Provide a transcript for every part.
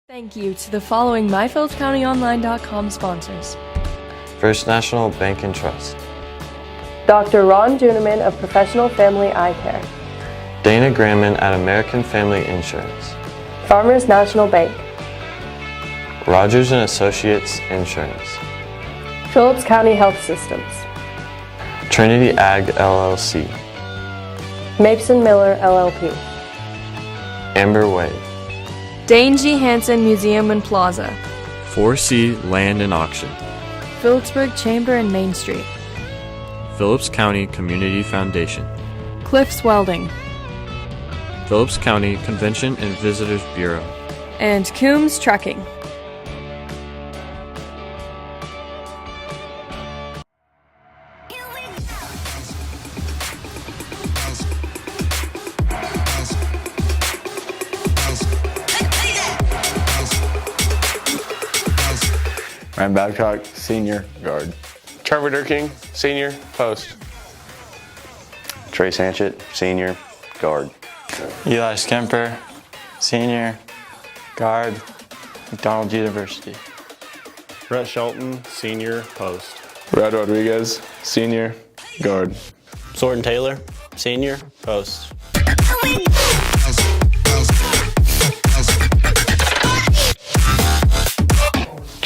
Thank you to the following MyPhillipsCountyOnline.com sponsors. First National Bank and Trust. Dr. Ron Juneman of Professional Family Eye Care. Dana Gramman at American Family Insurance. Farmers National Bank. Rogers & Associates Insurance. Phillips County Health Systems. Trinity Ag LLC. Mason Miller LLP. Amber Wave. Dane G. Hansen Museum and Plaza. 4C Land and Auction. Phillipsburg Chamber and Main Street. Phillips County Community Foundation. Cliffs Welding. Phillips County Convention and Visitors Bureau. And Coombs Trucking. Ryan Babcock, senior, guard. Trevor Durking, senior, post. Trey Sanchez, senior, guard. Eli Skemper, senior, guard, McDonald University. Brett Shelton, senior, post. Brad Rodriguez, senior, guard. Sorton Taylor, senior, post.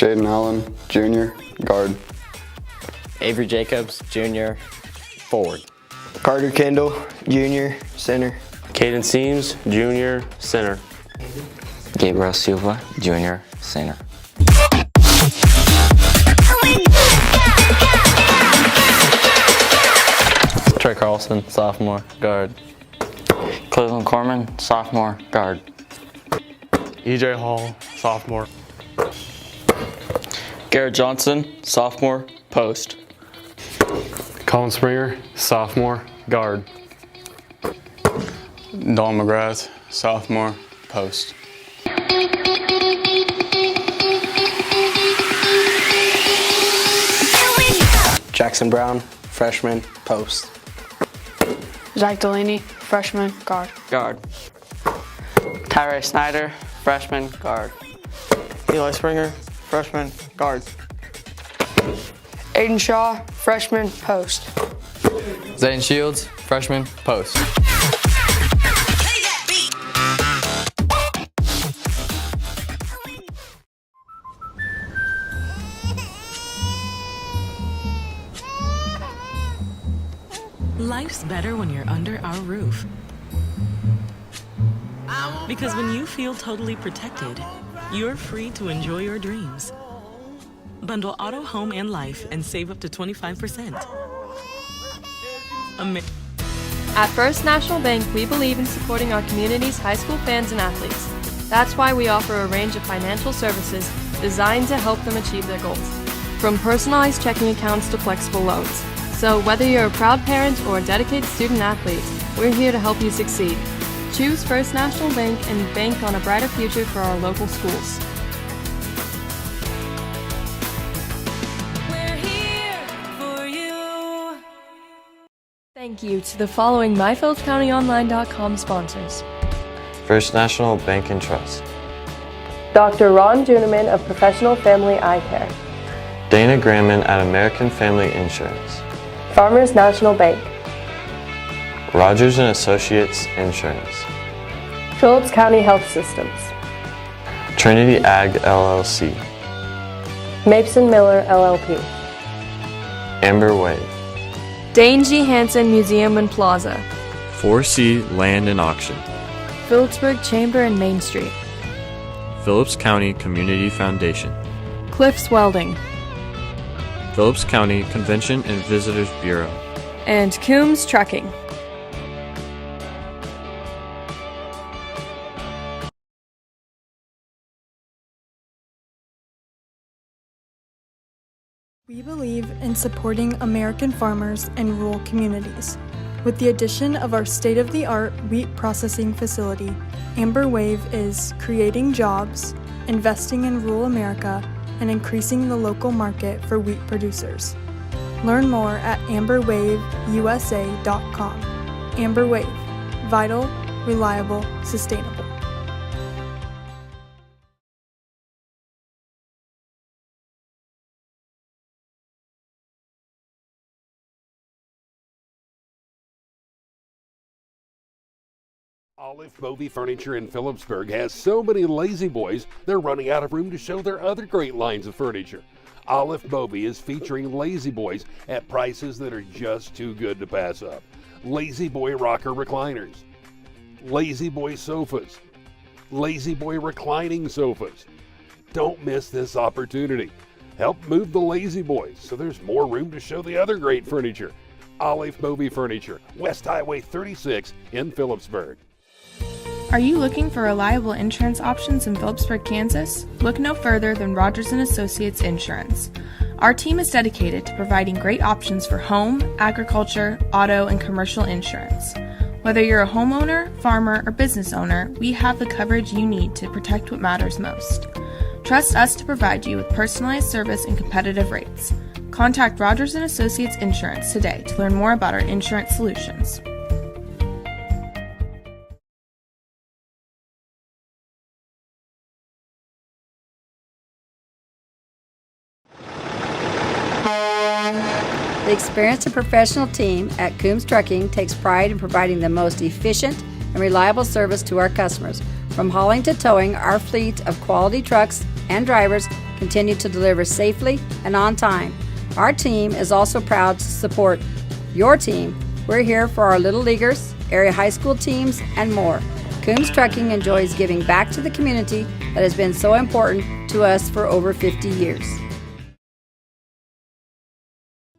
Jaden Allen, junior, guard. Avery Jacobs, junior, forward. Carter Kendall, junior, center. Caden Seams, junior, center. Gabriel Silva, junior, center. Trey Carlson, sophomore, guard. Cleveland Corman, sophomore, guard. EJ Hall, sophomore. Garrett Johnson, sophomore, post. Colin Springer, sophomore, guard. Don McGrath, sophomore, post. Jackson Brown, freshman, post. Zach Delaney, freshman, guard. Guard. Tyree Snyder, freshman, guard. Eli Springer, freshman, guard. Aiden Shaw, freshman, post. Zane Shields, freshman, post. Life's better when you're under our roof. Because when you feel totally protected, you're free to enjoy your dreams. Bundle auto, home, and life and save up to 25%. At First National Bank, we believe in supporting our community's high school fans and athletes. That's why we offer a range of financial services designed to help them achieve their goals, from personalized checking accounts to flexible loans. So whether you're a proud parent or a dedicated student athlete, we're here to help you succeed. Choose First National Bank and bank on a brighter future for our local schools. Thank you to the following MyPhillipsCountyOnline.com sponsors. First National Bank and Trust. Dr. Ron Juneman of Professional Family Eye Care. Dana Gramman at American Family Insurance. Farmers National Bank. Rogers & Associates Insurance. Phillips County Health Systems. Trinity Ag LLC. Mason Miller LLP. Amber Wave. Dane G. Hansen Museum and Plaza. 4C Land and Auction. Phillipsburg Chamber and Main Street. Phillips County Community Foundation. Cliffs Welding. Phillips County Convention and Visitors Bureau. And Coombs Trucking. We believe in supporting American farmers and rural communities. With the addition of our state-of-the-art wheat processing facility, Amber Wave is creating jobs, investing in rural America, and increasing the local market for wheat producers. Learn more at amberwaveusa.com. Amber Wave, vital, reliable, sustainable. Olive Bovey Furniture in Phillipsburg has so many lazy boys, they're running out of room to show their other great lines of furniture. Olive Bovey is featuring lazy boys at prices that are just too good to pass up. Lazy Boy rocker recliners, Lazy Boy sofas, Lazy Boy reclining sofas. Don't miss this opportunity. Help move the lazy boys so there's more room to show the other great furniture. Olive Bovey Furniture, West Highway 36 in Phillipsburg. Are you looking for reliable insurance options in Phillipsburg, Kansas? Look no further than Rogers & Associates Insurance. Our team is dedicated to providing great options for home, agriculture, auto, and commercial insurance. Whether you're a homeowner, farmer, or business owner, we have the coverage you need to protect what matters most. Trust us to provide you with personalized service and competitive rates. Contact Rogers & Associates Insurance today to learn more about our insurance solutions. The experienced and professional team at Coombs Trucking takes pride in providing the most efficient and reliable service to our customers. From hauling to towing, our fleet of quality trucks and drivers continue to deliver safely and on time. Our team is also proud to support your team. We're here for our Little Leaguers, area high school teams, and more. Coombs Trucking enjoys giving back to the community that has been so important to us for over 50 years.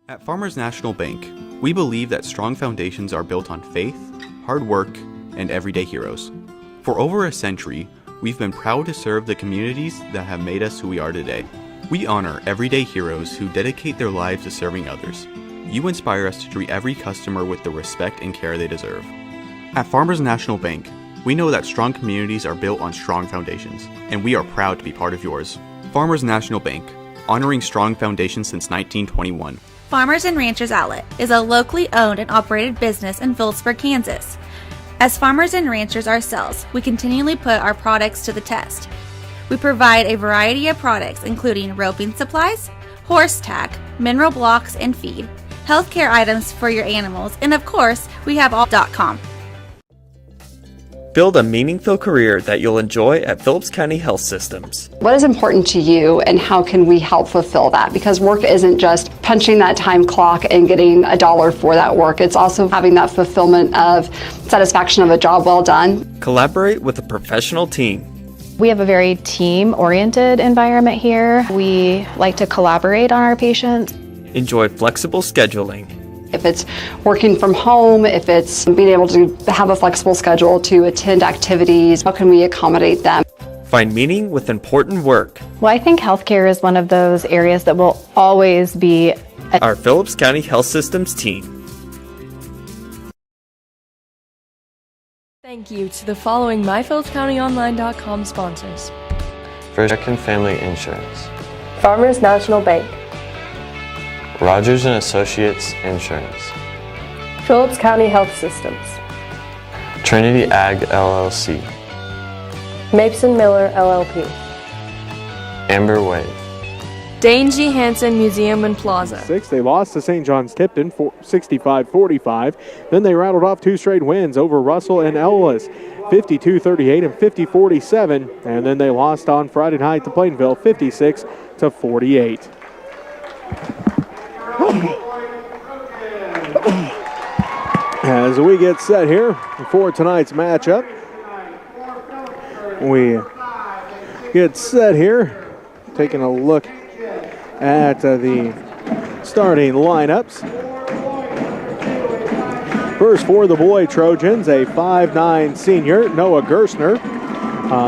At Farmers National Bank, we believe that strong foundations are built on faith, hard work, and everyday heroes. For over a century, we've been proud to serve the communities that have made us who we are today. We honor everyday heroes who dedicate their lives to serving others. You inspire us to treat every customer with the respect and care they deserve. At Farmers National Bank, we know that strong communities are built on strong foundations, and we are proud to be part of yours. Farmers National Bank, honoring strong foundations since 1921. Farmers and Ranchers Outlet is a locally owned and operated business in Phillipsburg, Kansas. As farmers and ranchers ourselves, we continually put our products to the test. We provide a variety of products including roping supplies, horse tack, mineral blocks and feed, healthcare items for your animals, and of course, we have all.com. Build a meaningful career that you'll enjoy at Phillips County Health Systems. What is important to you and how can we help fulfill that? Because work isn't just punching that time clock and getting $1 for that work. It's also having that fulfillment of satisfaction of a job well done. Collaborate with a professional team. We have a very team-oriented environment here. We like to collaborate on our patients. Enjoy flexible scheduling. If it's working from home, if it's being able to have a flexible schedule to attend activities, how can we accommodate them? Find meaning with important work. Well, I think healthcare is one of those areas that will always be our Phillips County Health Systems team. Thank you to the following MyPhillipsCountyOnline.com sponsors. First American Family Insurance, Farmers National Bank, Rogers & Associates Insurance, Phillips County Health Systems, Trinity Ag LLC, Mason Miller LLP, Amber Wave, Dane G. Hansen Museum and Plaza. They lost to St. John's Tipton 65-45. Then they rattled off two straight wins over Russell and Ellis, 52-38 and 50-47. And then they lost on Friday night to Plainville, 56-48. As we get set here for tonight's matchup, we get set here, taking a look at the starting lineups. First for the boy Trojans, a 5'9" senior, Noah Gerstner.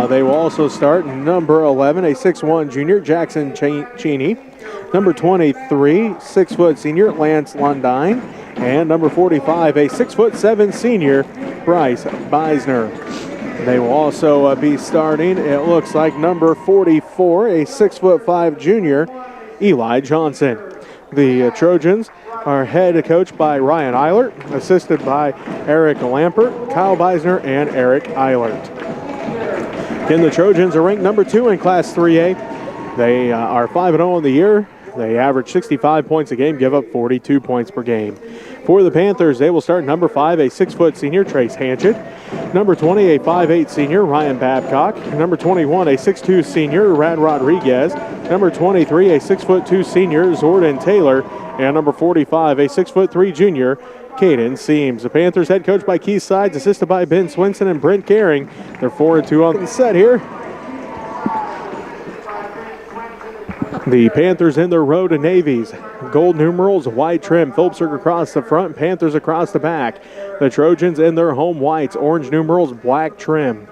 They will also start number 11, a 6'1" junior, Jackson Cheney. Number 23, 6' senior, Lance Lundine. And number 45, a 6'7" senior, Bryce Beisner. They will also be starting, it looks like, number 44, a 6'5" junior, Eli Johnson. The Trojans are head coached by Ryan Eilert, assisted by Eric Lampert, Kyle Beisner, and Eric Eilert. Again, the Trojans are ranked number 2 in Class 3A. They are 5-0 in the year. They average 65 points a game, give up 42 points per game. For the Panthers, they will start number 5, a 6-foot senior, Trace Hanchett. Number 20, a 5'8 senior, Ryan Babcock. Number 21, a 6'2 senior, Rad Rodriguez. Number 23, a 6'2 senior, Zordan Taylor. And number 45, a 6'3 junior, Caden Seams. The Panthers head coached by Keith Sides, assisted by Ben Swinson and Brent Caring. They're 4-2 on the set here. The Panthers in their road to navies. Gold numerals, white trim. Phillipsburg across the front, Panthers across the back. The Trojans in their home whites, orange numerals, black trim.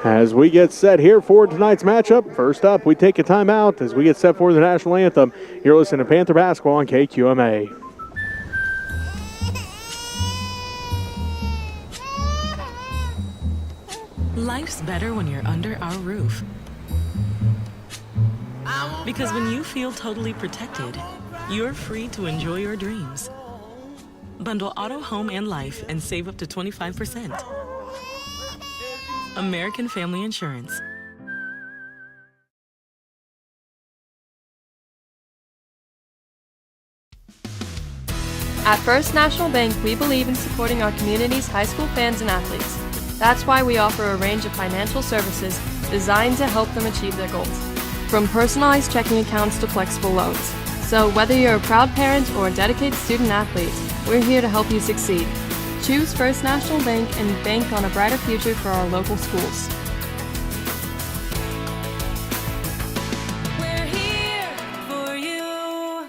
As we get set here for tonight's matchup, first up, we take a timeout as we get set for the national anthem. You're listening to Panther Basketball on KQMA. Life's better when you're under our roof. Because when you feel totally protected, you're free to enjoy your dreams. Bundle auto, home, and life and save up to 25%. American Family Insurance. At First National Bank, we believe in supporting our community's high school fans and athletes. That's why we offer a range of financial services designed to help them achieve their goals. From personalized checking accounts to flexible loans. So whether you're a proud parent or a dedicated student athlete, we're here to help you succeed. Choose First National Bank and bank on a brighter future for our local schools. We're here for you.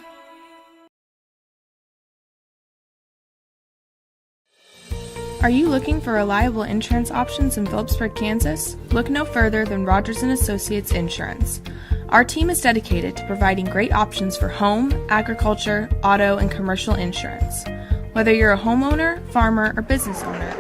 Are you looking for reliable insurance options in Phillipsburg, Kansas? Look no further than Rogers & Associates Insurance. Our team is dedicated to providing great options for home, agriculture, auto, and commercial insurance. Whether you're a homeowner, farmer, or business owner.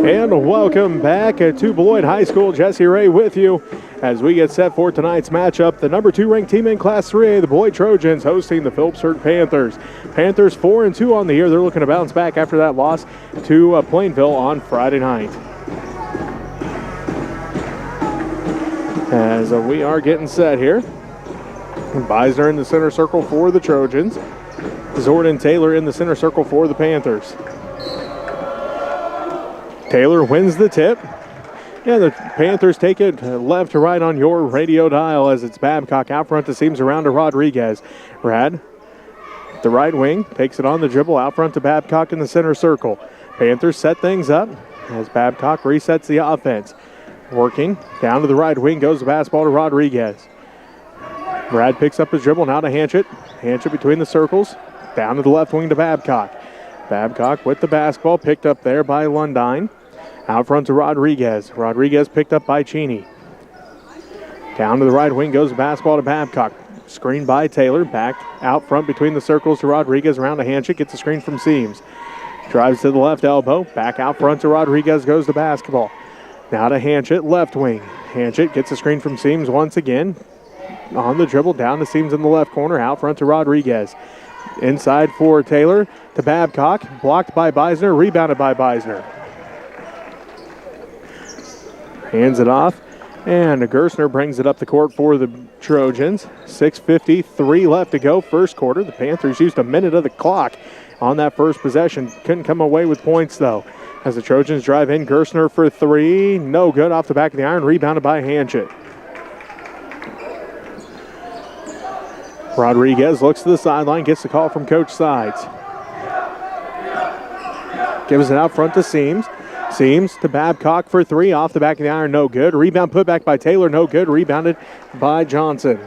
And welcome back to Beloit High School. Jesse Ray with you as we get set for tonight's matchup. The number 2 ranked team in Class 3A, the Beloit Trojans, hosting the Phillipsburg Panthers. Panthers 4-2 on the year. They're looking to bounce back after that loss to Plainville on Friday night. As we are getting set here. Beisner in the center circle for the Trojans. Zordan Taylor in the center circle for the Panthers. Taylor wins the tip. And the Panthers take it left to right on your radio dial as it's Babcock out front to Seams, around to Rodriguez. Rad, the right wing, takes it on the dribble out front to Babcock in the center circle. Panthers set things up as Babcock resets the offense. Working down to the right wing goes the basketball to Rodriguez. Rad picks up his dribble now to Hanchett. Hanchett between the circles. Down to the left wing to Babcock. Babcock with the basketball, picked up there by Lundine. Out front to Rodriguez. Rodriguez picked up by Cheney. Down to the right wing goes the basketball to Babcock. Screen by Taylor. Back out front between the circles to Rodriguez. Around to Hanchett. Gets a screen from Seams. Drives to the left elbow. Back out front to Rodriguez goes the basketball. Now to Hanchett, left wing. Hanchett gets a screen from Seams once again. On the dribble, down to Seams in the left corner. Out front to Rodriguez. Inside for Taylor to Babcock. Blocked by Beisner. Rebounded by Beisner. Hands it off, and Gerstner brings it up the court for the Trojans. 6:53 left to go, first quarter. The Panthers used a minute of the clock on that first possession. Couldn't come away with points, though. As the Trojans drive in, Gerstner for three. No good, off the back of the iron, rebounded by Hanchett. Rodriguez looks to the sideline, gets the call from Coach Sides. Gives it out front to Seams. Seams to Babcock for three, off the back of the iron, no good. Rebound put back by Taylor, no good. Rebounded by Johnson.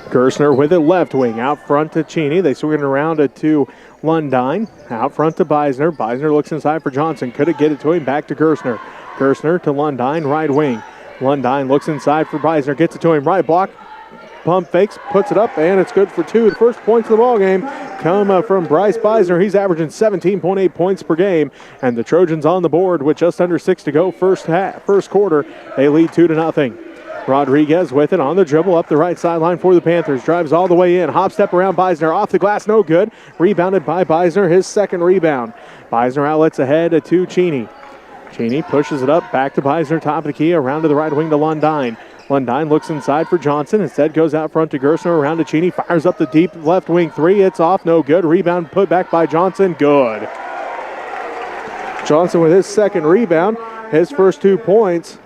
Gerstner with it left wing, out front to Cheney. They swing it around to Lundine. Out front to Beisner. Beisner looks inside for Johnson. Couldn't get it to him, back to Gerstner. Gerstner to Lundine, right wing. Lundine looks inside for Beisner, gets it to him, right block. pump fakes, puts it up, and it's good for two. The first points of the ball game come from Bryce Beisner. He's averaging 17.8 points per game, and the Trojans on the board with just under 6 to go first quarter. They lead 2-0. Rodriguez with it on the dribble up the right sideline for the Panthers. Drives all the way in. Hop step around Beisner. Off the glass, no good. Rebounded by Beisner, his second rebound. Beisner outlets ahead to Cheney. Cheney pushes it up, back to Beisner, top of the key, around to the right wing to Lundine. Lundine looks inside for Johnson. Instead goes out front to Gerstner, around to Cheney. Fires up the deep left wing three. It's off, no good. Rebound put back by Johnson, good. Johnson with his second rebound, his first 2 points.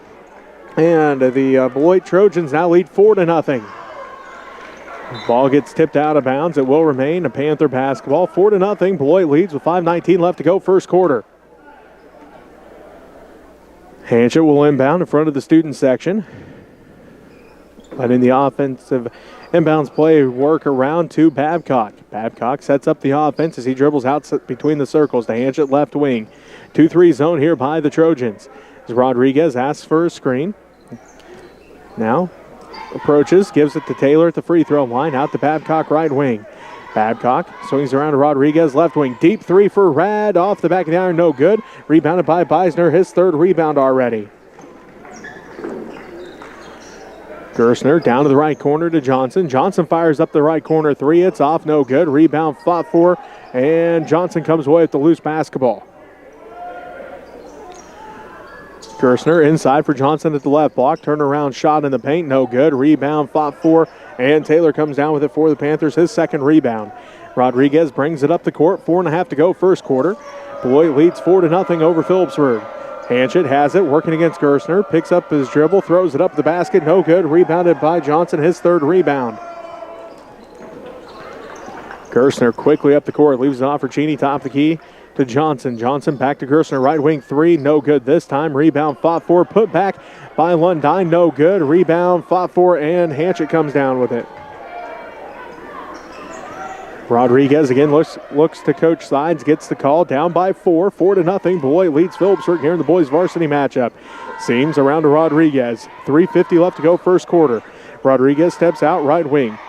And the Beloit Trojans now lead 4-0. Ball gets tipped out of bounds. It will remain a Panther basketball. 4-0. Beloit leads with 5:19 left to go first quarter. Hanchett will inbound in front of the student section. Letting the offensive inbounds play work around to Babcock. Babcock sets up the offense as he dribbles out between the circles to Hanchett left wing. 2-3 zone here by the Trojans. As Rodriguez asks for a screen. Now approaches, gives it to Taylor at the free throw line, out to Babcock right wing. Babcock swings around to Rodriguez left wing. Deep three for Rad, off the back of the iron, no good. Rebounded by Beisner, his third rebound already. Gerstner down to the right corner to Johnson. Johnson fires up the right corner three. It's off, no good. Rebound fought for, and Johnson comes away with the loose basketball. Gerstner inside for Johnson at the left block. Turnaround shot in the paint, no good. Rebound fought for, and Taylor comes down with it for the Panthers, his second rebound. Rodriguez brings it up the court. 4.5 to go first quarter. Beloit leads 4-0 over Phillipsburg. Hanchett has it, working against Gerstner. Picks up his dribble, throws it up the basket, no good. Rebounded by Johnson, his third rebound. Gerstner quickly up the court, leaves it off for Cheney, top of the key to Johnson. Johnson back to Gerstner, right wing three, no good this time. Rebound fought for, put back by Lundine, no good. Rebound fought for, and Hanchett comes down with it. Rodriguez again looks to coach sides, gets the call, down by 4-0. Beloit leads Phillipsburg here in the boys varsity matchup. Seams around to Rodriguez. 3:50 left to go first quarter. Rodriguez steps out right wing.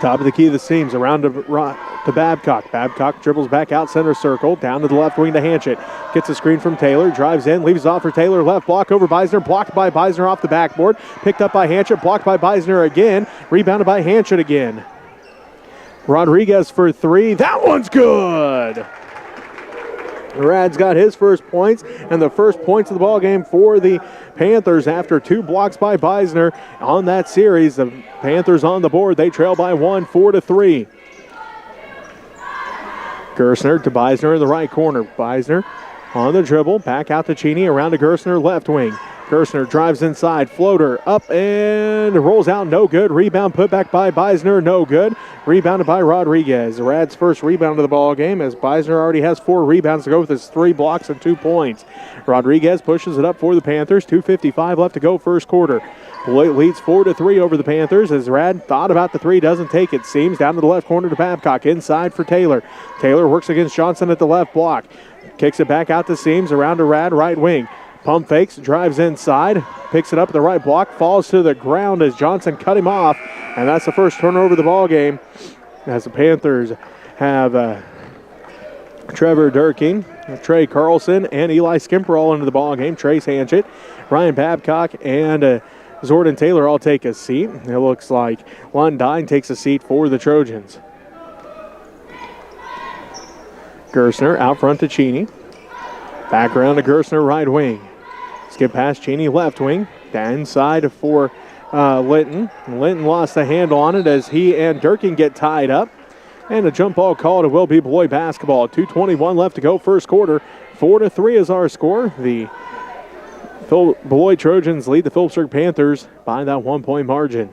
Top of the key of the seams, around to Babcock. Babcock dribbles back out center circle, down to the left wing to Hanchett. Gets a screen from Taylor, drives in, leaves off for Taylor, left block over Beisner, blocked by Beisner off the backboard, picked up by Hanchett, blocked by Beisner again, rebounded by Hanchett again. Rodriguez for three, that one's good! Rad's got his first points, and the first points of the ball game for the Panthers after 2 blocks by Beisner on that series. The Panthers on the board. They trail by 1, 4-3. Gerstner to Beisner in the right corner. Beisner on the dribble, back out to Cheney, around to Gerstner, left wing. Gerstner drives inside, floater up and rolls out, no good. Rebound put back by Beisner, no good. Rebounded by Rodriguez. Rad's first rebound of the ball game, as Beisner already has 4 rebounds to go with his 3 blocks and 2 points. Rodriguez pushes it up for the Panthers. 2:55 left to go first quarter. Beloit leads 4-3 over the Panthers as Rad thought about the 3, doesn't take it. Seams down to the left corner to Babcock, inside for Taylor. Taylor works against Johnson at the left block. Kicks it back out to Seams, around to Rad, right wing. Pump fakes, drives inside, picks it up at the right block, falls to the ground as Johnson cut him off, and that's the first turnover of the ball game as the Panthers have Trevor Durkin, Trey Carlson, and Eli Skimper all into the ball game. Trace Hanchett, Ryan Babcock, and Jordan Taylor all take a seat. It looks like Lundine takes a seat for the Trojans. Gerstner out front to Cheney. Back around to Gerstner, right wing. Skip past Cheney, left wing. Down inside for Linton. Linton lost the handle on it as he and Durkin get tied up. And a jump ball called. It will be Beloit basketball. 2:21 left to go first quarter. 4-3 is our score. The Beloit Trojans lead the Phillipsburg Panthers by that 1-point margin.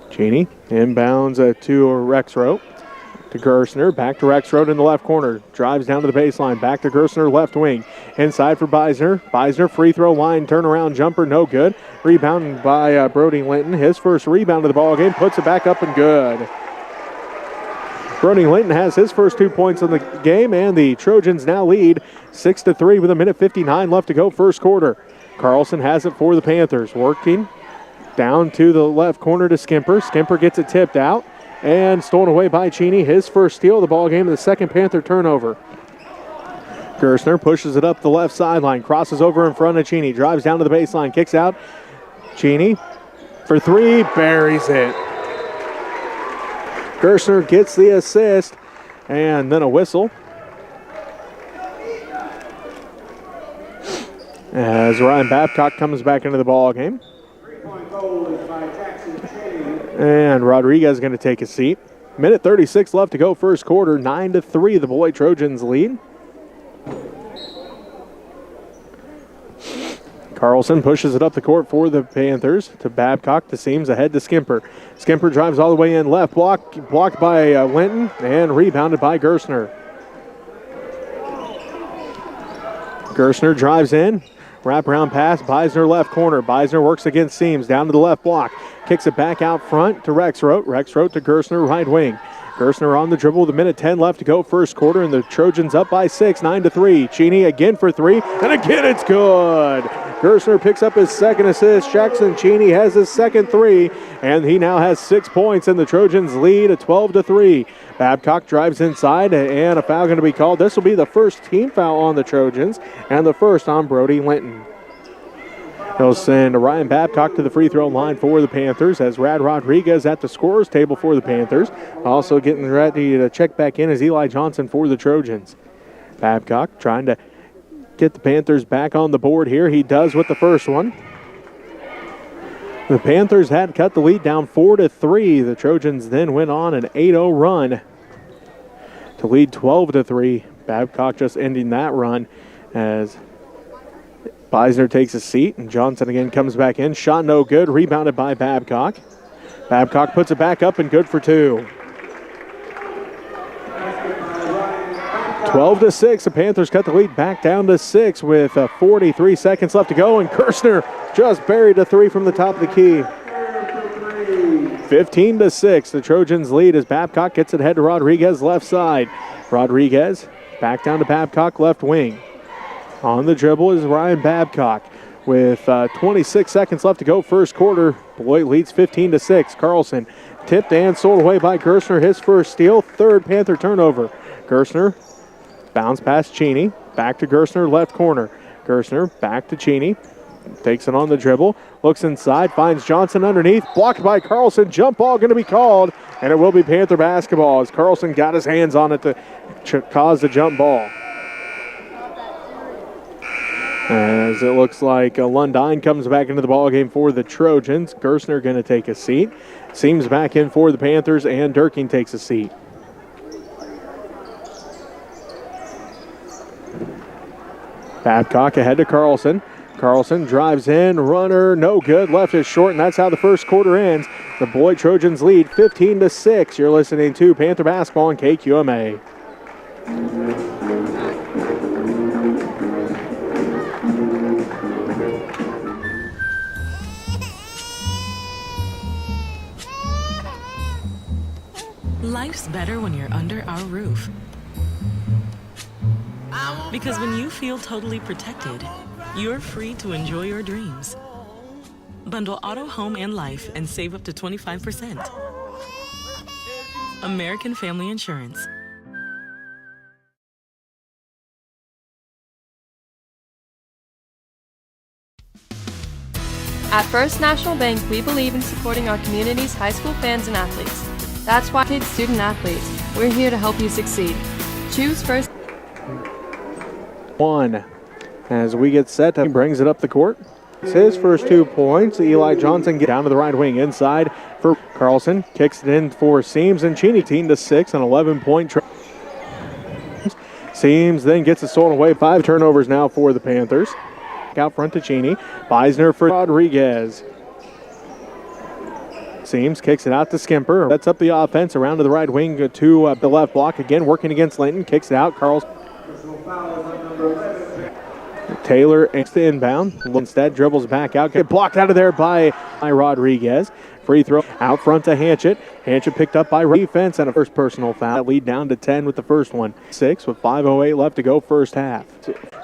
Cheney inbounds to Rexroth. To Gerstner, back to Rexroth in the left corner. Drives down to the baseline, back to Gerstner, left wing. Inside for Beisner. Beisner, free throw line, turnaround jumper, no good. Rebounded by Brody Linton. His first rebound of the ball game, puts it back up and good. Brody Linton has his first 2 points in the game, and the Trojans now lead 6-3 with 1:59 left to go first quarter. Carlson has it for the Panthers, working Down to the left corner to Skimper. Skimper gets it tipped out and stolen away by Cheney. His first steal of the ball game, and the second Panther turnover. Gerstner pushes it up the left sideline, crosses over in front of Cheney, drives down to the baseline, kicks out. Cheney for three, buries it. Gerstner gets the assist, and then a whistle. As Ryan Babcock comes back into the ball game. And Rodriguez is going to take a seat. Minute 36 left to go first quarter. 9-3 the Beloit Trojans lead. Carlson pushes it up the court for the Panthers to Babcock to Seams, ahead to Skimper. Skimper drives all the way in left, blocked by Linton and rebounded by Gerstner. Gerstner drives in, wraparound pass, Beisner left corner. Beisner works against Seams, down to the left block, kicks it back out front to Rexroth. Rexroth to Gerstner, right wing. Gerstner on the dribble with a minute 10 left to go first quarter, and the Trojans up by 6, 9-3. Cheney again for three, and again it's good. Gerstner picks up his second assist. Jackson Cheney has his second three, and he now has 6 points, and the Trojans lead at 12-3. Babcock drives inside, and a foul going to be called. This will be the first team foul on the Trojans, and the first on Brody Linton. He'll send Ryan Babcock to the free throw line for the Panthers, as Rad Rodriguez at the scorer's table for the Panthers. Also getting ready to check back in is Eli Johnson for the Trojans. Babcock trying to get the Panthers back on the board here. He does with the first one. The Panthers had cut the lead down 4-3. The Trojans then went on an 8-0 run to lead 12-3. Babcock just ending that run as Beisner takes a seat, and Johnson again comes back in. Shot no good, rebounded by Babcock. Babcock puts it back up and good for two. 12-6, the Panthers cut the lead back down to 6 with 43 seconds left to go, and Gerstner just buried a three from the top of the key. 15-6, the Trojans lead as Babcock gets it ahead to Rodriguez left side. Rodriguez back down to Babcock left wing. On the dribble is Ryan Babcock with 26 seconds left to go first quarter. Beloit leads 15-6. Carlson tipped and sold away by Gerstner. His first steal, third Panther turnover. Gerstner bounce past Cheney. Back to Gerstner, left corner. Gerstner back to Cheney. Takes it on the dribble. Looks inside, finds Johnson underneath. Blocked by Carlson. Jump ball going to be called. And it will be Panther basketball as Carlson got his hands on it to cause the jump ball. As it looks like Lundine comes back into the ballgame for the Trojans. Gerstner going to take a seat. Seams back in for the Panthers, and Durkin takes a seat. Babcock ahead to Carlson. Carlson drives in, runner, no good, left is short, and that's how the first quarter ends. The Beloit Trojans lead 15-6. You're listening to Panther Basketball on KQMA. Life's better when you're under our roof. Because when you feel totally protected, you're free to enjoy your dreams. Bundle auto, home, and life and save up to 25%. American Family Insurance. At First National Bank, we believe in supporting our community's high school fans and athletes. That's why kids, student athletes, we're here to help you succeed. Choose First. One. As we get set, he brings it up the court. It's his first 2 points. Eli Johnson gets down to the right wing inside for Carlson. Kicks it in for Seams, and Cheney 18-6, an 11-point. Seams then gets it stolen away. 5 turnovers now for the Panthers. Out front to Cheney. Beisner for Rodriguez. Seams kicks it out to Skimper. Sets up the offense around to the right wing to the left block. Again, working against Linton. Kicks it out. Carlson. Taylor to inbound. Instead, dribbles back out. Get blocked out of there by Rodriguez. Free throw out front to Hanchett. Hanchett picked up by defense and a first personal foul. Lead down to 10 with the first one. 6 with 5:08 left to go first half.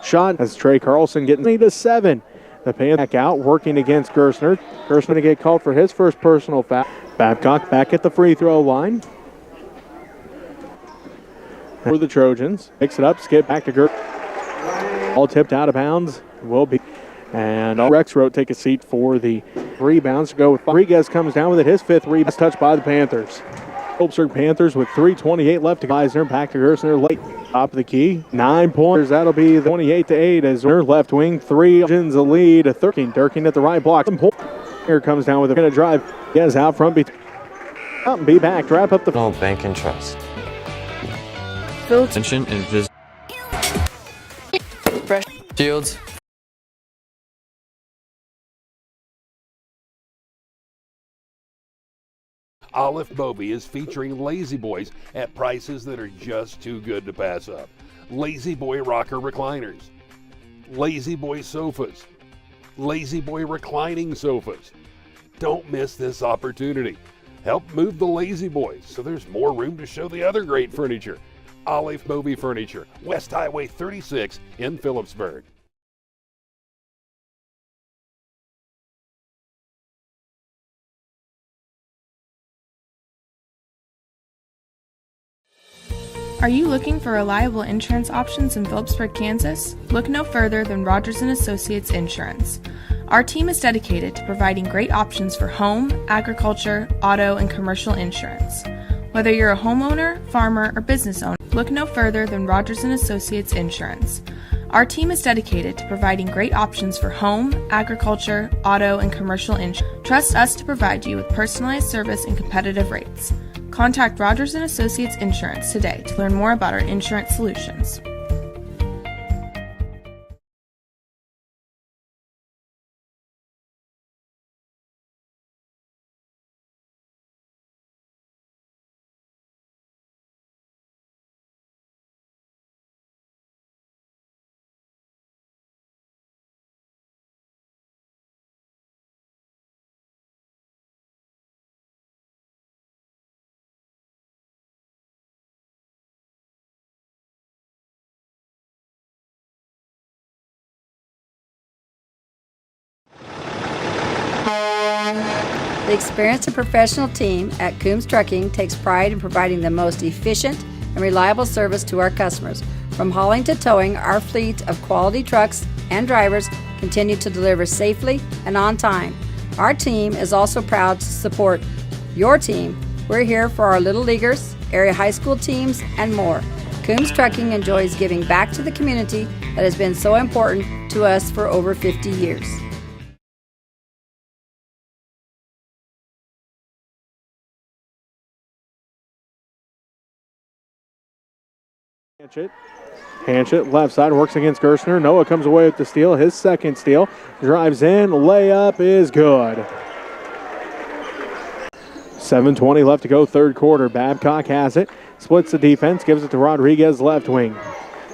Shot as Trey Carlson getting 8-7. The Panthers back out, working against Gerstner. Gerstner to get called for his first personal foul. Babcock back at the free throw line. For the Trojans. Picks it up, skip back to Gerstner. All tipped out of bounds. Will be. And Rex Rote take a seat for the rebounds to go with Rodriguez comes down with it. His fifth rebound touched by the Panthers. Phillipsburg Panthers with 3:28 left to Geisner. Back to Gerstner late. Top of the key. 9 pointers. That'll be the 28-8 as left wing. 3 Trojans a lead. 13. Durkin at the right block. Here comes down with it. Going to drive. Yes, out front. Be back. Wrap up the Bank and Trust. Convention and visit. Shields. Olive Moby is featuring Lazy Boys at prices that are just too good to pass up. Lazy Boy rocker recliners, Lazy Boy sofas, Lazy Boy reclining sofas. Don't miss this opportunity. Help move the Lazy Boys so there's more room to show the other great furniture. Olive Moby Furniture, West Highway 36 in Phillipsburg. Are you looking for reliable insurance options in Phillipsburg, Kansas? Look no further than Rogers & Associates Insurance. Our team is dedicated to providing great options for home, agriculture, auto, and commercial insurance. Whether you're a homeowner, farmer, or business owner, look no further than Rogers & Associates Insurance. Our team is dedicated to providing great options for home, agriculture, auto, and commercial insurance. Trust us to provide you with personalized service and competitive rates. Contact Rogers & Associates Insurance today to learn more about our insurance solutions. The experienced and professional team at Coombs Trucking takes pride in providing the most efficient and reliable service to our customers. From hauling to towing, our fleet of quality trucks and drivers continue to deliver safely and on time. Our team is also proud to support your team. We're here for our Little Leaguers, area high school teams, and more. Coombs Trucking enjoys giving back to the community that has been so important to us for over 50 years. Hanchett, left side, works against Gerstner. Noah comes away with the steal, his second steal. Drives in, layup is good. 7:20 left to go, third quarter. Babcock has it, splits the defense, gives it to Rodriguez, left wing.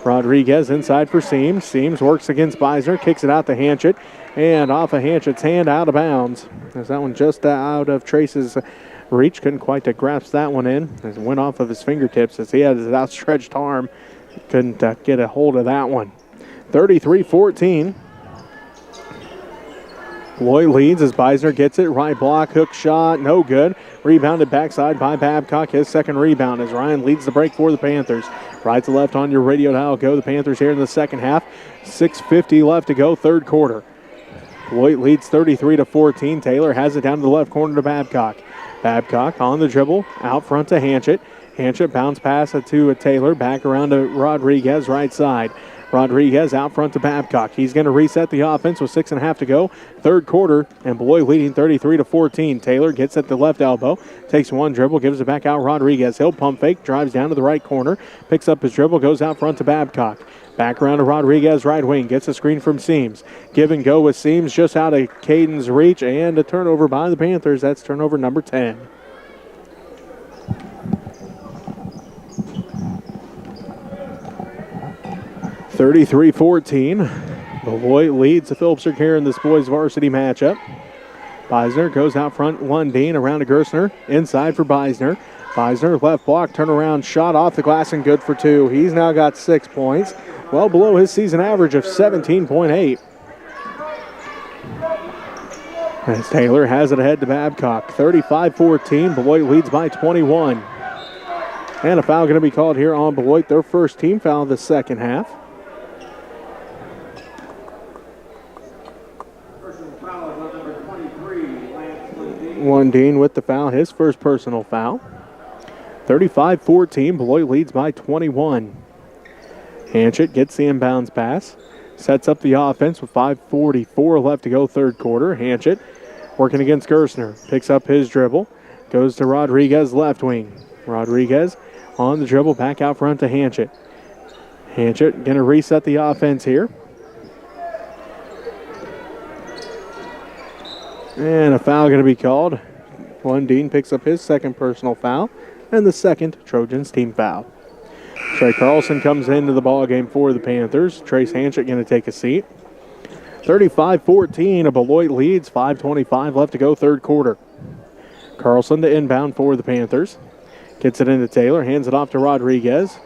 Rodriguez inside for Seams. Seams works against Beisner, kicks it out to Hanchett, and off of Hanchett's hand, out of bounds. There's that one just out of Trace's reach. Couldn't quite grasp that one in. It went off of his fingertips as he had his outstretched arm. Couldn't get a hold of that one. 33-14. Beloit leads as Beisner gets it. Right block, hook shot, no good. Rebounded backside by Babcock. His second rebound as Ryan leads the break for the Panthers. Right to left on your radio dial. Go the Panthers here in the second half. 6:50 left to go, third quarter. Beloit leads 33-14. Taylor has it down to the left corner to Babcock. Babcock on the dribble, out front to Hanchett. Hanchett bounce pass it to Taylor, back around to Rodriguez, right side. Rodriguez out front to Babcock. He's going to reset the offense with 6.5 to go. Third quarter, and Beloit leading 33-14. Taylor gets at the left elbow, takes one dribble, gives it back out Rodriguez. He'll pump fake, drives down to the right corner, picks up his dribble, goes out front to Babcock. Back around to Rodriguez, right wing, gets a screen from Seams. Give and go with Seams just out of Caden's reach, and a turnover by the Panthers. That's turnover number 10. (33-14). Beloit leads the Phillipsburg here in this boys varsity matchup. Beisner goes out front, Lundeen around to Gerstner, inside for Beisner. Beisner, left block, turnaround shot off the glass and good for 2. He's now got 6 points, well below his season average of 17.8. As Taylor has it ahead to Babcock. 35-14. Beloit leads by 21. And a foul going to be called here on Beloit. Their first team foul of the second half. Lundeen with the foul, his first personal foul. 35-14. Beloit leads by 21. Hanchett gets the inbounds pass. Sets up the offense with 5:44 left to go third quarter. Hanchett working against Gerstner. Picks up his dribble. Goes to Rodriguez left wing. Rodriguez on the dribble back out front to Hanchett. Hanchett going to reset the offense here. And a foul going to be called. Lundeen picks up his second personal foul and the second Trojans team foul. Trey Carlson comes into the ball game for the Panthers. Trace Hanchett going to take a seat. 35-14, Beloit leads, 5:25 left to go third quarter. Carlson to inbound for the Panthers. Gets it into Taylor, hands it off to Rodriguez.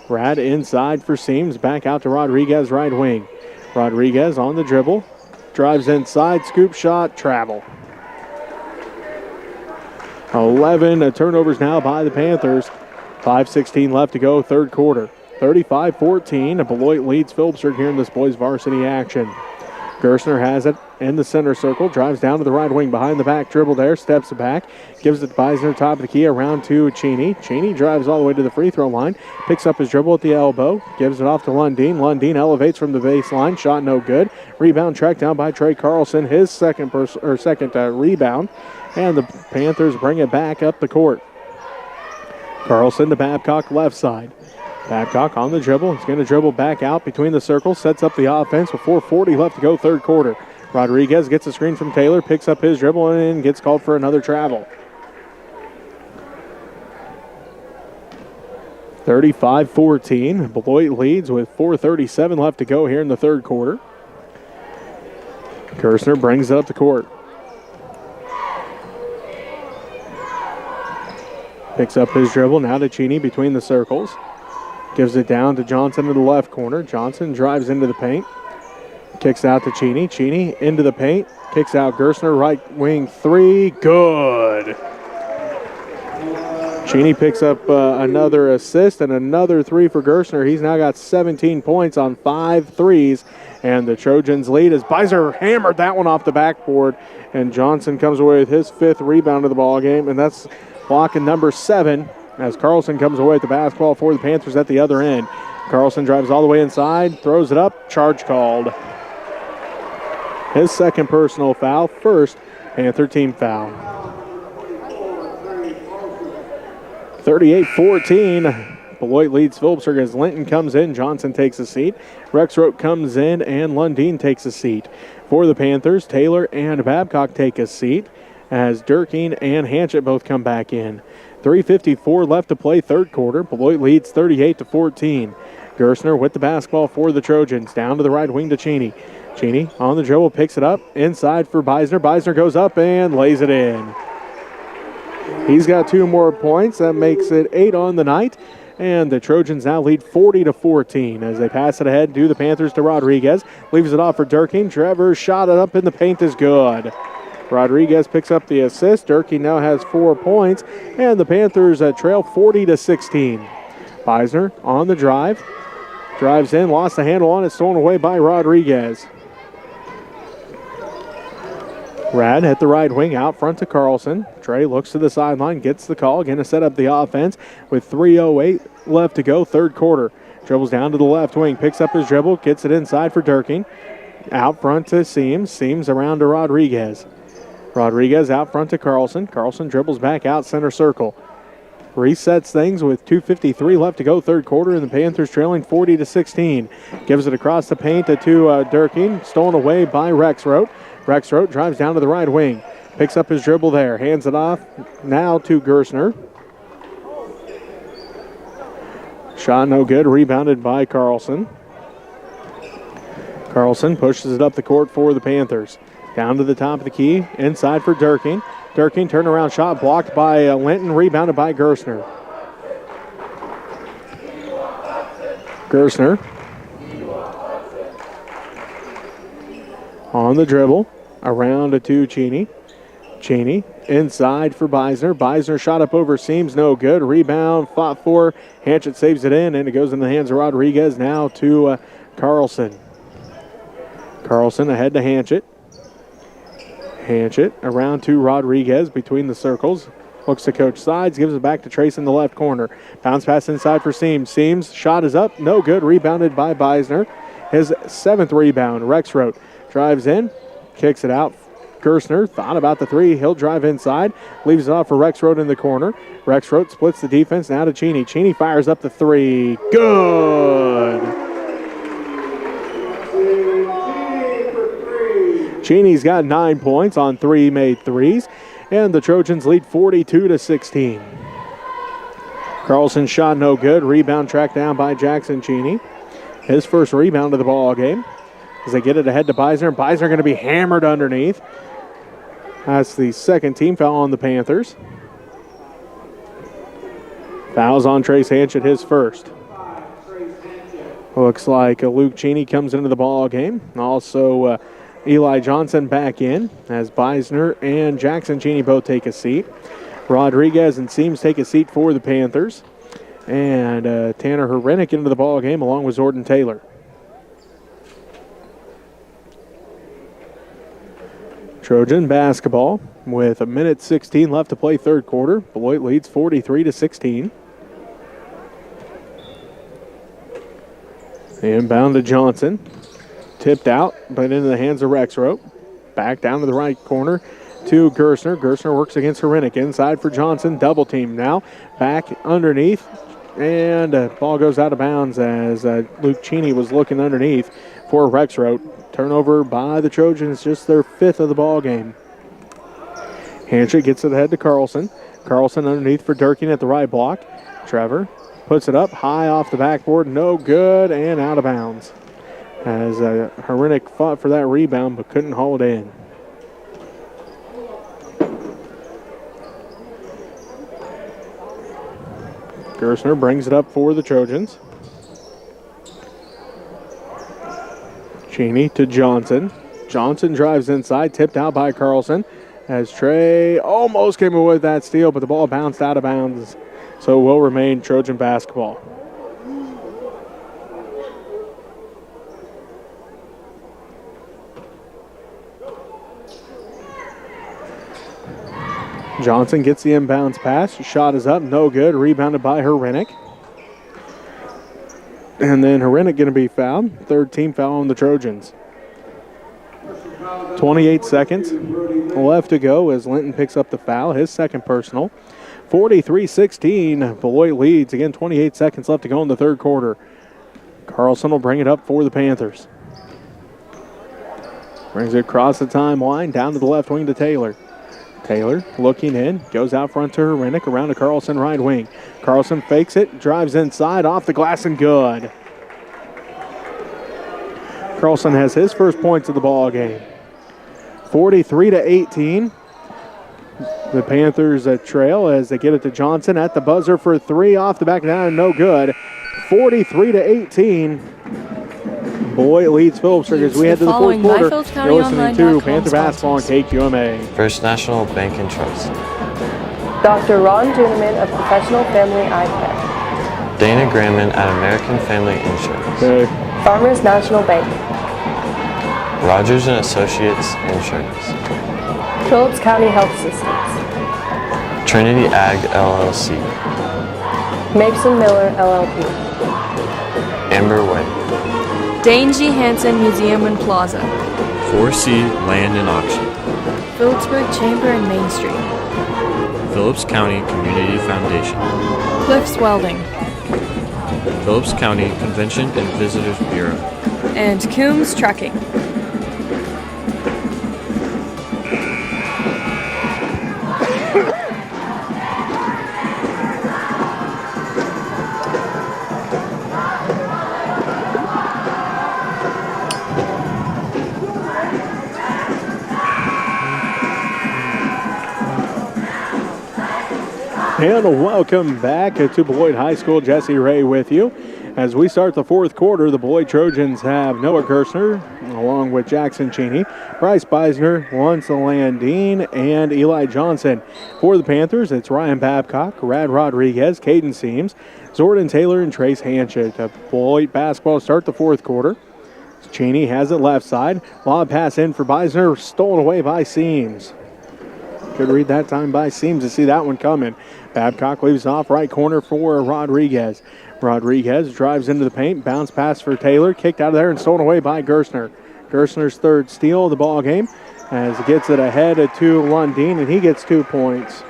Rad inside for Seams, back out to Rodriguez right wing. Rodriguez on the dribble, drives inside, scoop shot, travel. 11 turnovers now by the Panthers. 5:16 left to go third quarter. 35-14, Beloit leads Phillipsburg here in this boys varsity action. Gerstner has it in the center circle, drives down to the right wing, behind the back dribble there, steps it back, gives it to Beisner, top of the key, around to Cheney. Cheney drives all the way to the free throw line, picks up his dribble at the elbow, gives it off to Lundeen. Lundeen elevates from the baseline, shot no good. Rebound tracked down by Trey Carlson, his second rebound, and the Panthers bring it back up the court. Carlson to Babcock left side. Babcock on the dribble. He's going to dribble back out between the circles. Sets up the offense with 4:40 left to go third quarter. Rodriguez gets a screen from Taylor. Picks up his dribble and gets called for another travel. 35-14. Beloit leads with 4:37 left to go here in the third quarter. Gerstner brings it up the court. Picks up his dribble. Now to Cheney between the circles. Gives it down to Johnson in the left corner. Johnson drives into the paint. Kicks out to Cheney. Cheney into the paint. Kicks out Gerstner, right wing three. Good. Cheney picks up another assist and another three for Gerstner. He's now got 17 points on 5 threes. And the Trojans lead as Beiser hammered that one off the backboard. And Johnson comes away with his 5th rebound of the ball game. And that's blocking number 7. As Carlson comes away with the basketball for the Panthers at the other end. Carlson drives all the way inside, throws it up, charge called. His second personal foul, first Panther team foul. 38-14. Beloit leads Phillipsburg as Linton comes in. Johnson takes a seat. Rexroth comes in and Lundeen takes a seat. For the Panthers, Taylor and Babcock take a seat as Durkeen and Hanchett both come back in. 3:54 left to play third quarter. Beloit leads 38-14. Gerstner with the basketball for the Trojans. Down to the right wing to Cheney. Cheney on the dribble, picks it up. Inside for Beisner. Beisner goes up and lays it in. He's got 2 more points. That makes it 8 on the night. And the Trojans now lead 40-14 as they pass it ahead to the Panthers to Rodriguez. Leaves it off for Durkeen. Trevor shot it up in the paint is good. Rodriguez picks up the assist. Durkee now has 4 points, and the Panthers trail 40-16. Beisner on the drive. Drives in, lost the handle on it, stolen away by Rodriguez. Rad at the right wing, out front to Carlson. Trey looks to the sideline, gets the call, going to set up the offense with 3:08 left to go, third quarter. Dribbles down to the left wing, picks up his dribble, gets it inside for Durkee. Out front to Seams, Seams around to Rodriguez. Rodriguez out front to Carlson. Carlson dribbles back out center circle. Resets things with 2:53 left to go third quarter, and the Panthers trailing 40-16. Gives it across the paint to Durkee. Stolen away by Rexroth. Rexroth drives down to the right wing. Picks up his dribble there. Hands it off now to Gerstner. Shot no good. Rebounded by Carlson. Carlson pushes it up the court for the Panthers. Down to the top of the key, inside for Durkee. Durkee turnaround shot blocked by Linton, rebounded by Gerstner. Gerstner on the dribble, Around to Cheney. Cheney inside for Beisner. Beisner shot up over seams, no good. Rebound, fought for. Hanchett saves it in, and it goes in the hands of Rodriguez. Now to Carlson. Carlson ahead to Hanchett. Hanchett around to Rodriguez between the circles. Looks to coach sides, gives it back to Trace in the left corner. Bounce pass inside for Seams. Seams, shot is up, no good. Rebounded by Beisner. His 7th rebound. Rexroth drives in, kicks it out. Gerstner thought about the three. He'll drive inside, leaves it off for Rexroth in the corner. Rexroth splits the defense now to Cheney. Cheney fires up the three. Good! Cheney's got 9 points on 3 made threes, and the Trojans lead 42-16. Carlson's shot no good. Rebound tracked down by Jackson Cheney. His first rebound of the ball game as they get it ahead to Beisner. Beisner going to be hammered underneath. That's the second team foul on the Panthers. Fouls on Trace Hanchett, his first. Looks like Luke Cheney comes into the ball game. Also, Eli Johnson back in as Beisner and Jackson Cheney both take a seat. Rodriguez and Seams take a seat for the Panthers. And Tanner Herenick into the ball game along with Zordon Taylor. Trojan basketball with 1:16 left to play third quarter. Beloit leads 43-16. Inbound to Johnson. Tipped out, but into the hands of Rexroth. Back down to the right corner to Gerstner. Gerstner works against Herenick. Inside for Johnson. Double team now. Back underneath. And ball goes out of bounds as Luke Cheney was looking underneath for Rexroth. Turnover by the Trojans, just their 5th of the ball game. Hanchett gets it ahead to Carlson. Carlson underneath for Durkin at the right block. Trevor puts it up high off the backboard. No good and out of bounds. As Herenick fought for that rebound but couldn't haul it in. Gerstner brings it up for the Trojans. Cheney to Johnson. Johnson drives inside, tipped out by Carlson as Trey almost came away with that steal, but the ball bounced out of bounds, so it will remain Trojan basketball. Johnson gets the inbounds pass. Shot is up, no good. Rebounded by Herenick. And then Herenick going to be fouled. Third team foul on the Trojans. 28 seconds left to go as Linton picks up the foul, his second personal. 43-16, Beloit leads. Again, 28 seconds left to go in the third quarter. Carlson will bring it up for the Panthers. Brings it across the timeline, down to the left wing to Taylor. Taylor looking in, goes out front to Herenick, around to Carlson right wing. Carlson fakes it, drives inside, off the glass and good. Carlson has his first points of the ball game. 43-18. The Panthers trail as they get it to Johnson at the buzzer for three, off the back down, no good. 43-18. Beloit leads Phillipsburg as we head to the fourth quarter. You're listening to Panther Basketball on KQMA. First National Bank and Trust. Dr. Ron Duneman of Professional Family Eye Care. Dana Gramman at American Family Insurance. Okay. Farmers National Bank. Rogers and Associates Insurance. Phillips County Health Systems. Trinity Ag LLC. Mason Miller LLP. Amber Way. Dane G. Hansen Museum and Plaza. 4C Land and Auction. Phillipsburg Chamber and Main Street. Phillips County Community Foundation. Cliffs Welding. Phillips County Convention and Visitors Bureau. And Coombs Trucking. And welcome back to Beloit High School. Jesse Ray with you As we start the fourth quarter, the Beloit Trojans have Noah Gerstner along with Jackson Cheney, Bryce Beisner, Lance Landine, and Eli Johnson. For the Panthers, it's Ryan Babcock, Rad Rodriguez, Caden Seams, Jordan Taylor, and Trace Hanchett. The Beloit basketball start the fourth quarter. Cheney has it left side. Lob pass in for Beisner, stolen away by Seams. Good read that time by Seams to see that one coming. Babcock leaves it off right corner for Rodriguez. Rodriguez drives into the paint, bounce pass for Taylor, kicked out of there and stolen away by Gerstner. Gerstner's third steal of the ball game as he gets it ahead to Lundeen, and he gets 2 points.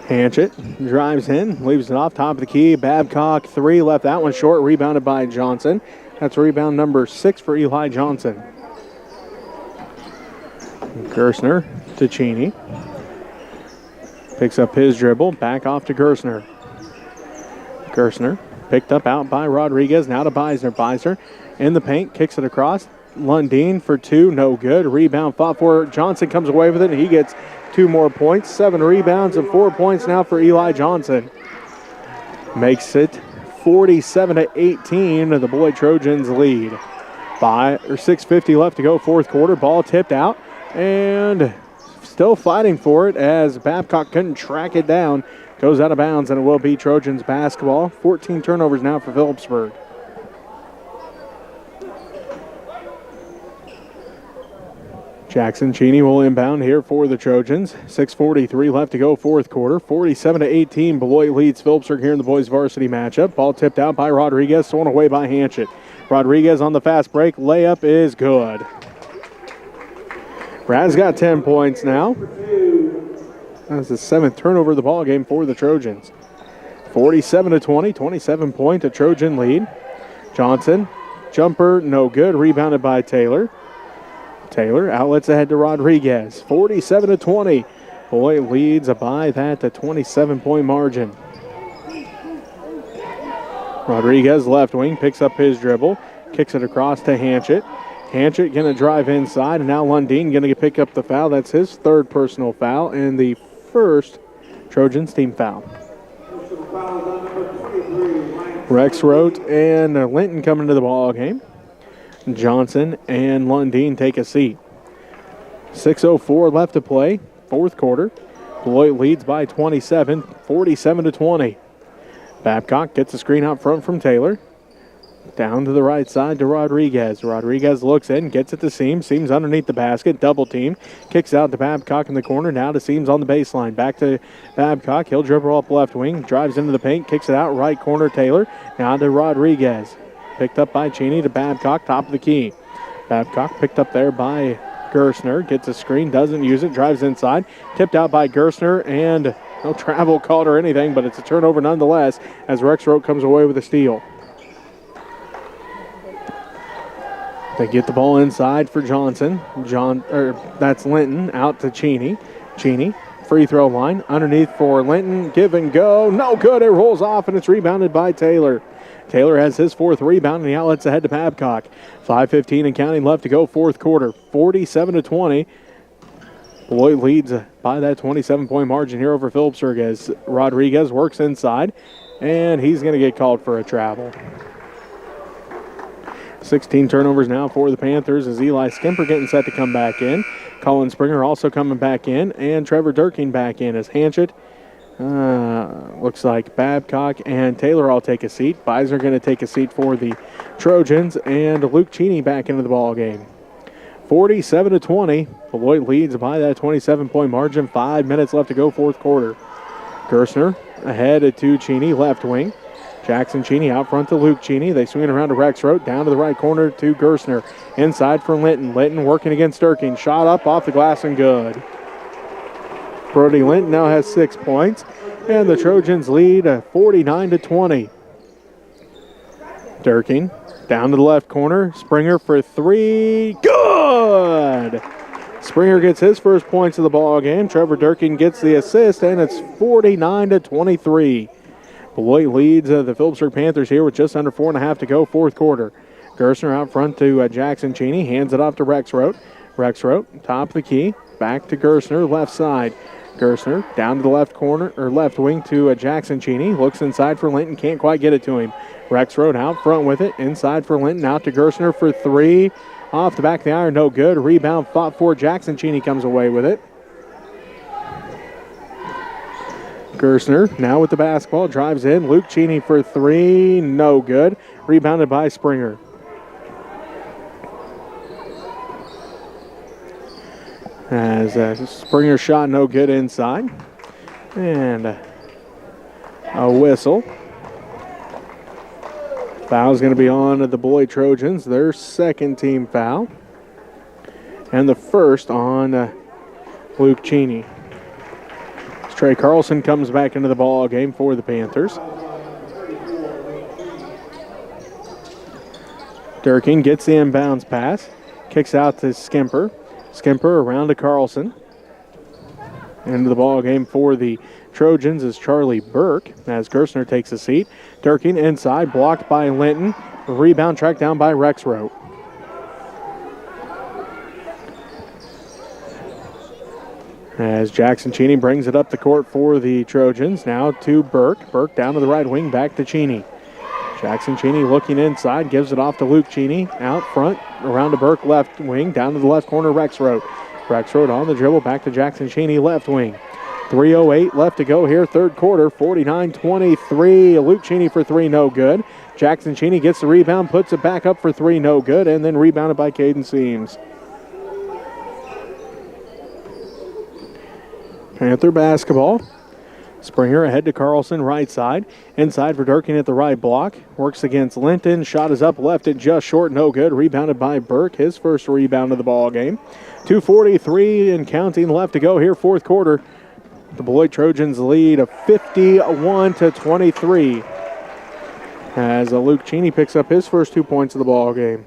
Hanchett drives in, leaves it off top of the key. Babcock, 3, left that one short, rebounded by Johnson. That's rebound number 6 for Eli Johnson. Gerstner to Cheney. Picks up his dribble, back off to Gerstner. Gerstner picked up out by Rodriguez, now to Beisner. Beisner in the paint, kicks it across. Lundeen for 2, no good. Rebound fought for. Johnson comes away with it, and he gets 2 more points. 7 rebounds and 4 points now for Eli Johnson. Makes it 47-18, the Beloit Trojans lead. 6:50 left to go, fourth quarter. Ball tipped out, and still fighting for it as Babcock couldn't track it down. Goes out of bounds, and it will be Trojans basketball. 14 turnovers now for Phillipsburg. Jackson Cheney will inbound here for the Trojans. 6:43 left to go, fourth quarter. 47-18, Beloit leads Phillipsburg here in the boys varsity matchup. Ball tipped out by Rodriguez, thrown away by Hanchett. Rodriguez on the fast break. Layup is good. Brad's got 10 points now. That's the 7th turnover of the ball game for the Trojans. 47-20, 27-point Trojan lead. Johnson, jumper, no good. Rebounded by Taylor. Taylor outlets ahead to Rodriguez. 47-20. Beloit leads by that 27-point margin. Rodriguez left wing picks up his dribble, kicks it across to Hanchett. Hanchett going to drive inside, and now Lundeen going to pick up the foul. That's his 3rd personal foul and the first Trojans team foul. Rex Rote and Linton coming to the ball game. Johnson and Lundeen take a seat. 6:04 left to play, fourth quarter. Beloit leads by 27, 47-20. Babcock gets the screen out front from Taylor. Down to the right side to Rodriguez. Rodriguez looks in, gets it to Seams. Seams underneath the basket, double team. Kicks out to Babcock in the corner. Now to Seams on the baseline. Back to Babcock. He'll dribble up left wing. Drives into the paint, kicks it out right corner Taylor. Now to Rodriguez. Picked up by Cheney to Babcock, top of the key. Babcock picked up there by Gerstner. Gets a screen, doesn't use it. Drives inside. Tipped out by Gerstner, and no travel called or anything, but it's a turnover nonetheless as Rex Rote comes away with a steal. They get the ball inside for Johnson. That's Linton out to Cheney. Cheney, free throw line. Underneath for Linton. Give and go. No good. It rolls off, and it's rebounded by Taylor. Taylor has his 4th rebound, and the outlets ahead to Babcock. 5:15 and counting left to go, fourth quarter. 47-20. Beloit leads by that 27-point margin here over Phillipsburg as Rodriguez works inside, and he's going to get called for a travel. 16 turnovers now for the Panthers as Eli Skimper getting set to come back in. Colin Springer also coming back in, and Trevor Durkin back in as Hanchett. Looks like Babcock and Taylor all take a seat. Beisner going to take a seat for the Trojans, and Luke Cheney back into the ball game. 47-20. Beloit leads by that 27-point margin. 5 minutes left to go, fourth quarter. Gerstner ahead to Cheney, left wing. Jackson Cheney out front to Luke Cheney. They swing it around to Rex Rote, down to the right corner to Gerstner. Inside for Linton. Linton working against Durkin. Shot up off the glass and good. Brody Linton now has 6 points, and the Trojans lead 49-20. Durkin down to the left corner. Springer for 3. Good! Springer gets his first points of the ball game. Trevor Durkin gets the assist, and it's 49-23. Beloit leads the Phillipsburg Panthers here with just under 4.5 to go, fourth quarter. Gerstner out front to Jackson Cheney. Hands it off to Rex Rote. Rex Rote, top of the key. Back to Gerstner, left side. Gerstner down to the left corner, or left wing to Jackson Cheney. Looks inside for Linton, can't quite get it to him. Rexroad out front with it, inside for Linton, out to Gerstner for three. Off the back of the iron, no good. Rebound fought for Jackson Cheney, comes away with it. Gerstner now with the basketball, drives in. Luke Cheney for three, no good. Rebounded by Springer. As Springer shot no good inside. And a whistle. Foul's going to be on the Beloit Trojans, their second team foul. And the first on Luke Cheney. Trey Carlson comes back into the ball game for the Panthers. Durkin gets the inbounds pass, kicks out to Skimper. Skimper around to Carlson. Into the ball game for the Trojans is Charlie Burke as Gerstner takes a seat. Durkin inside, blocked by Linton. Rebound tracked down by Rexroad. As Jackson Cheney brings it up the court for the Trojans. Now to Burke. Burke down to the right wing, back to Cheney. Jackson Cheney looking inside, gives it off to Luke Cheney. Out front, around to Burke, left wing, down to the left corner, Rexroad. Rexroad on the dribble, back to Jackson Cheney, left wing. 3:08 left to go here, third quarter, 49-23. Luke Cheney for three, no good. Jackson Cheney gets the rebound, puts it back up for three, no good, and then rebounded by Caden Seams. Panther basketball. Springer ahead to Carlson, right side. Inside for Durkin at the right block. Works against Linton. Shot is up, left it just short, no good. Rebounded by Burke, his first rebound of the ball game. 2:43 and counting left to go here, fourth quarter. The Beloit Trojans lead of 51-23. As Luke Cheney picks up his first 2 points of the ball game.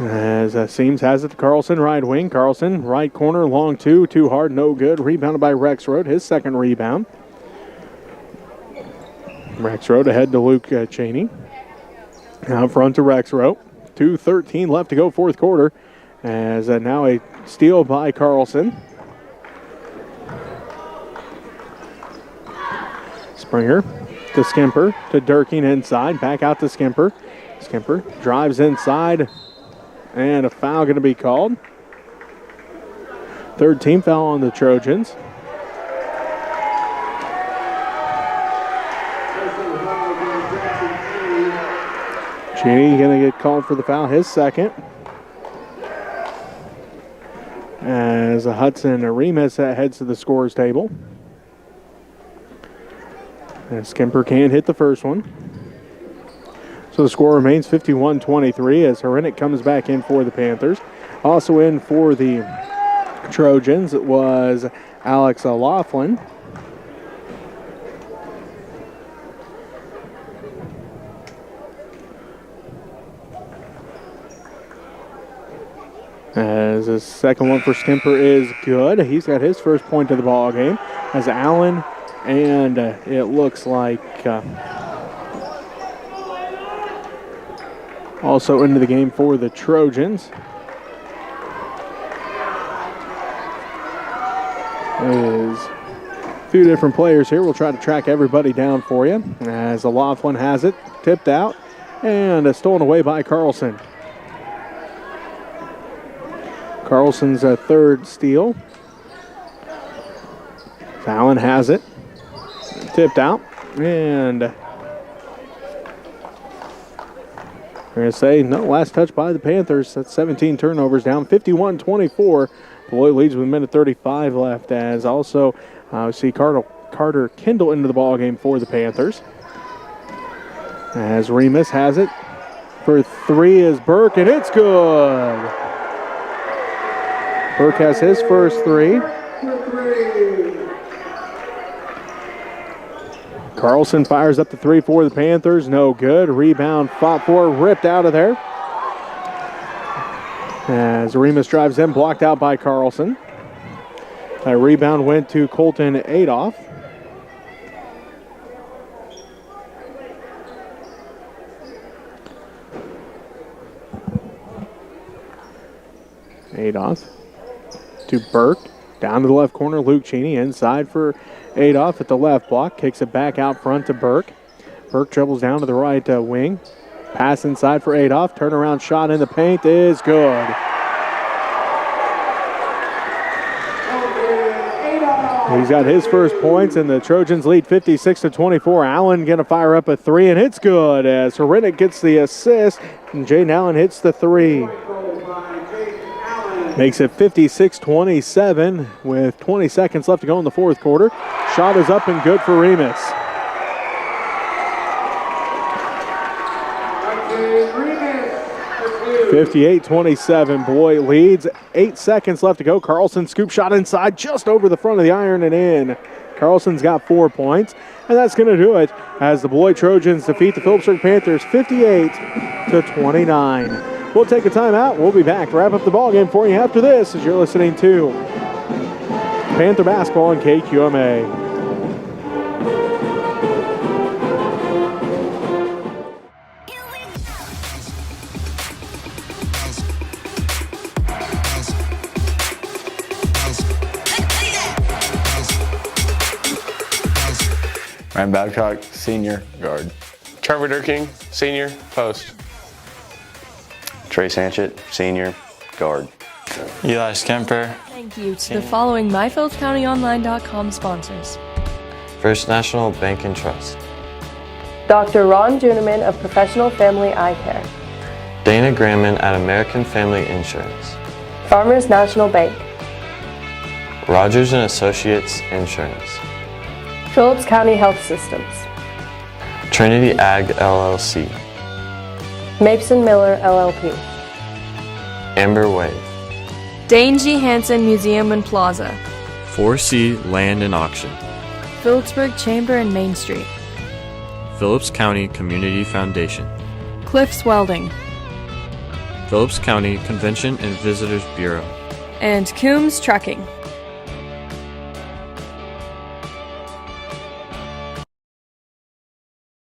As Seams has it to Carlson, right wing. Carlson, right corner, long two, too hard, no good. Rebounded by Rexroad, his second rebound. Rexroad ahead to Luke Cheney. Out front to Rexroad. 2:13 left to go, fourth quarter. As now a steal by Carlson. Springer to Skimper, to Durkin inside, back out to Skimper. Skimper drives inside. And a foul going to be called. Third team foul on the Trojans. Cheney going to get called for the foul, his second. As Hudson Remus heads to the scorers table. And Skimper can't hit the first one. So the score remains 51-23 as Herenick comes back in for the Panthers. Also in for the Trojans, it was Alex Laughlin. As his second one for Skimper is good. He's got his first point of the ball game. As Allen, and it looks like also into the game for the Trojans is a few different players here. We'll try to track everybody down for you. As Laughlin has it, tipped out, and stolen away by Carlson. Carlson's third steal. Allen has it, tipped out, and we're going to say no last touch by the Panthers. That's 17 turnovers down, 51-24. Beloit leads with a minute 35 left. As also we see Carter Kendall into the ball game for the Panthers. As Remus has it for three is Burke, and it's good. Burke has his first three. Carlson fires up the three for the Panthers. No good. Rebound fought for, ripped out of there. As Remus drives in, blocked out by Carlson. That rebound went to Colton Adolph. Adolph to Burke. Down to the left corner, Luke Cheney. Inside for Adolph at the left block. Kicks it back out front to Burke. Burke dribbles down to the right wing. Pass inside for Adolph. Turnaround shot in the paint is good. He's got his first points, and the Trojans lead 56-24. Allen going to fire up a three, and it's good as Hrenek gets the assist, and Jaden Allen hits the three. Makes it 56-27 with 20 seconds left to go in the fourth quarter. Shot is up and good for Remus. 58-27, Beloit leads. 8 seconds left to go. Carlson scoop shot inside, just over the front of the iron and in. Carlson's got 4 points, and that's going to do it as the Beloit Trojans defeat the Phillipsburg Panthers 58-29. We'll take a timeout. We'll be back to wrap up the ballgame for you after this as you're listening to Panther Basketball on KQMA. Ryan Babcock, senior, guard. Trevor Durking, senior, post. Trey Sanchez, senior, guard. Eli Skemper. Thank you to the following MyPhillipsCountyOnline.com sponsors. First National Bank and Trust. Dr. Ron Duneman of Professional Family Eye Care. Dana Gramman at American Family Insurance. Farmers National Bank. Rogers & Associates Insurance. Phillips County Health Systems. Trinity Ag LLC. Mason Miller LLP. Amber Wave. Dane G. Hansen Museum and Plaza. 4C Land and Auction. Phillipsburg Chamber and Main Street. Phillips County Community Foundation. Cliffs Welding. Phillips County Convention and Visitors Bureau. And Coombs Trucking.